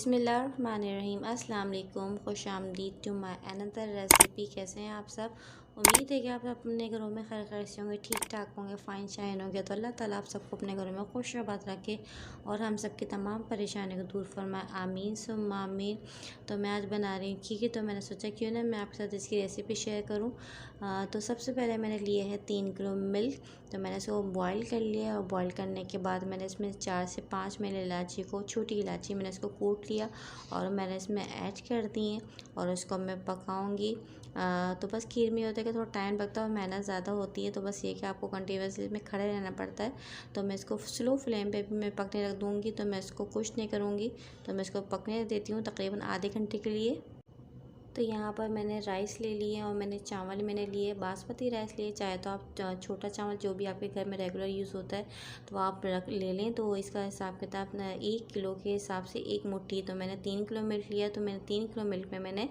बिस्मिल्लाहिर्रहमानिर्रहीम। अस्सलाम वालेकुम, खुश आमदीद टू माई अनदर रेसिपी। कैसे हैं आप सब? उम्मीद है कि आप अपने घरों में खैर खैर से होंगे, ठीक ठाक होंगे, फ़ाइन शाइन होंगे। तो अल्लाह ताला आप सबको अपने घरों में खुश आबाद रखे और हम सब की तमाम परेशानियों को दूर फरमाए, आमीन सुम्मा आमीन। तो मैं आज बना रही हूँ खीर। तो मैंने सोचा क्यों ना मैं आपके साथ इसकी रेसिपी शेयर करूँ। तो सबसे पहले मैंने लिए है 3 किलो मिल्क। तो मैंने इसको बॉईल कर लिया और बॉईल करने के बाद मैंने इसमें 4 से 5 मैंने इलायची को, छोटी इलायची मैंने इसको कूट लिया और मैंने इसमें ऐड कर दी है और उसको मैं पकाऊंगी। तो बस खीर में होता है कि थोड़ा टाइम लगता है और मेहनत ज़्यादा होती है। तो बस ये कि आपको कंटिन्यूसली में खड़े रहना पड़ता है। तो मैं इसको स्लो फ्लेम पे भी मैं पकने रख दूँगी। तो मैं इसको कुछ नहीं करूँगी, तो मैं इसको पकने देती हूँ तकरीबन आधे घंटे के लिए। तो यहाँ पर मैंने राइस ले लिए और मैंने चावल मैंने लिए, बासमती राइस लिए। चाहे तो आप छोटा चावल जो भी आपके घर में रेगुलर यूज़ होता है तो आप रख ले लें। तो इसका हिसाब किताब 1 किलो के हिसाब से 1 मुट्ठी। तो मैंने 3 किलो मिल्क लिया, तो मैंने 3 किलो मिल्क में मैंने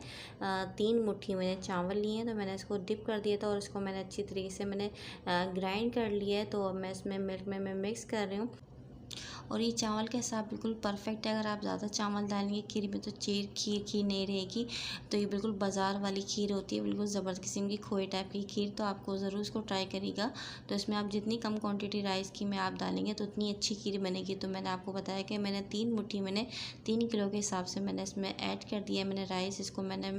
3 मुट्ठी मैंने चावल लिए हैं। तो मैंने इसको डिप कर दिया था और इसको मैंने अच्छी तरीके से मैंने ग्राइंड कर लिया है। तो अब मैं इसमें मिल्क में मैं मिक्स कर रही हूँ और ये चावल के हिसाब बिल्कुल परफेक्ट है। अगर आप ज़्यादा चावल डालेंगे खीर में तो खीर नहीं रहेगी। तो ये बिल्कुल बाज़ार वाली खीर होती है, बिल्कुल ज़बरदस्त किस्म की खोए टाइप की खीर। तो आपको ज़रूर इसको ट्राई करिएगा। तो इसमें आप जितनी कम क्वांटिटी राइस की में आप डालेंगे तो उतनी अच्छी खीर बनेगी। तो मैंने आपको बताया कि मैंने 3 मुट्ठी मैंने 3 किलो के हिसाब से मैंने इसमें ऐड कर दिया मैंने राइस। इसको मैंने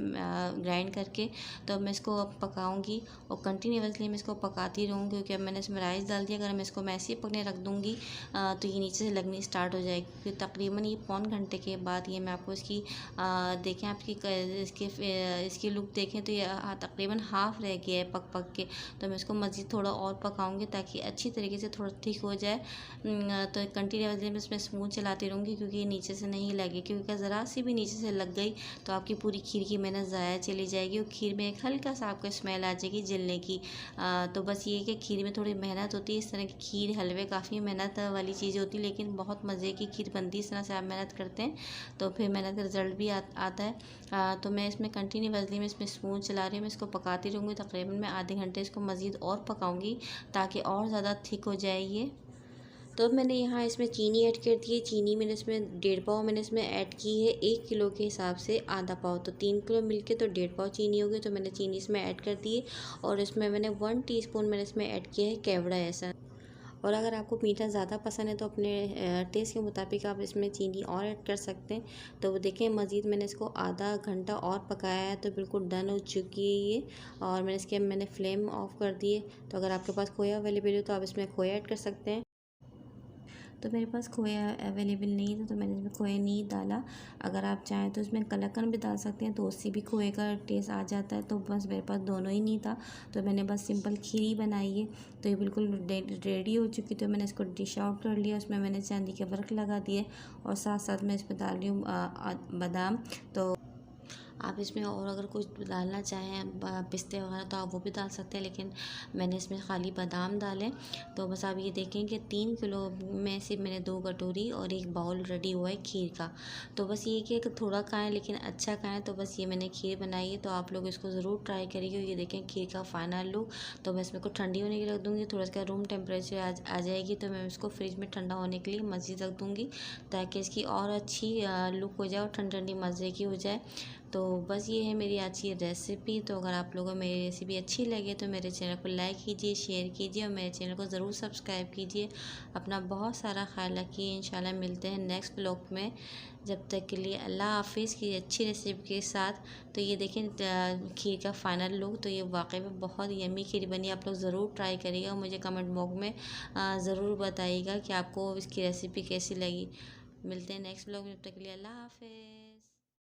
ग्राइंड करके तो अब मैं इसको अब पकाऊँगी और कंटिन्यूसली मैं इसको पकाती रहूँगी क्योंकि अब मैंने इसमें राइस डाल दिया। अगर मैं इसको मैं ऐसे ही पकने रख दूँगी तो ये नीचे से लगनी स्टार्ट हो जाएगी। फिर तकरीबन ये पौन घंटे के बाद ये मैं आपको इसकी देखें आपकी इसकी लुक देखें तो ये तकरीबन हाफ़ रह गया है पक पक के। तो मैं इसको मज़ीद थोड़ा और पकाऊंगी ताकि अच्छी तरीके से थोड़ा थिक हो जाए। तो कंटिन्यूसली मैं इसमें स्पून चलाती रहूँगी क्योंकि ये नीचे से नहीं लगे, क्योंकि ज़रा सी भी नीचे से लग गई तो आपकी पूरी खीर की मेहनत ज़ाया चली जाएगी और खीर में एक हल्का सा आपको स्मेल आ जाएगी जलने की। तो बस ये कि खीर में थोड़ी मेहनत होती है। इस तरह की खीर हलवे काफ़ी मेहनत वाली चीज़ होती है, लेकिन बहुत मज़े की खीर बनती है। इस तरह से आप मेहनत करते हैं तो फिर मेहनत का रिज़ल्ट भी आता है। तो मैं इसमें कंटिन्यूसली में इसमें स्पून चला रही हूँ, मैं इसको पकाती रहूँगी। तकरीबन मैं आधे घंटे इसको मज़ीद और पकाऊंगी ताकि और ज़्यादा थिक हो जाए ये। तो मैंने यहाँ इसमें चीनी ऐड कर दी है। चीनी मैंने इसमें 1.5 पाव मैंने इसमें ऐड की है। 1 किलो के हिसाब से आधा पाव, तो 3 किलो मिल्क के तो 1.5 पाव चीनी होगी। तो मैंने चीनी इसमें ऐड कर दी है और इसमें मैंने 1 टीस्पून मैंने इसमें ऐड किया है केवड़ा ऐसा। और अगर आपको मीठा ज़्यादा पसंद है तो अपने टेस्ट के मुताबिक आप इसमें चीनी और ऐड कर सकते हैं। तो वो देखें मज़ीद मैंने इसको आधा घंटा और पकाया है तो बिल्कुल डन हो चुकी है ये। और मैंने फ्लेम ऑफ कर दी है। तो अगर आपके पास खोया अवेलेबल हो तो आप इसमें खोया ऐड कर सकते हैं। तो मेरे पास खोया अवेलेबल नहीं था तो मैंने इसमें खोया नहीं डाला। अगर आप चाहें तो इसमें कलाकंद भी डाल सकते हैं, तो उससे भी खोए का टेस्ट आ जाता है। तो बस मेरे पास दोनों ही नहीं था तो मैंने बस सिंपल खीर ही बनाई है। तो ये बिल्कुल रेडी हो चुकी। तो मैंने इसको डिश आउट कर लिया, उसमें मैंने चांदी के वर्क लगा दिए और साथ साथ मैं इसमें डाल रही हूँ बादाम। तो आप इसमें और अगर कुछ डालना चाहें पिस्ते वगैरह तो आप वो भी डाल सकते हैं, लेकिन मैंने इसमें खाली बादाम डाले। तो बस आप ये देखें कि 3 किलो में से मैंने 2 कटोरी और 1 बाउल रेडी हुआ है खीर का। तो बस ये कि थोड़ा खाएं लेकिन अच्छा खाएं। तो बस ये मैंने खीर बनाई है, तो आप लोग इसको ज़रूर ट्राई करिए। ये देखें खीर का फाइनल लुक। तो मैं इसमें को ठंडी होने के लिए रख दूँगी, थोड़ा इसका रूम टेम्परेचर आ जाएगी तो मैं इसको फ्रिज में ठंडा होने के लिए मज़ीद रख दूँगी ताकि इसकी और अच्छी लुक हो जाए और ठंडी ठंडी मज़े की हो जाए। तो बस ये है मेरी आज की रेसिपी। तो अगर आप लोगों को मेरी रेसिपी अच्छी लगे तो मेरे चैनल को लाइक कीजिए, शेयर कीजिए और मेरे चैनल को ज़रूर सब्सक्राइब कीजिए। अपना बहुत सारा ख्याल रखिए। इंशाल्लाह मिलते हैं नेक्स्ट ब्लॉग में। जब तक के लिए अल्लाह हाफिज़ की अच्छी रेसिपी के साथ। तो ये देखें खीर का फाइनल लुक। तो ये वाकई में बहुत यम्मी खीर बनी। आप लोग ज़रूर ट्राई करिएगा, मुझे कमेंट बॉक्स में ज़रूर बताइएगा कि आपको इसकी रेसिपी कैसी लगी। मिलते हैं नेक्स्ट ब्लॉग में, जब तक के लिए अल्लाह हाफिज़।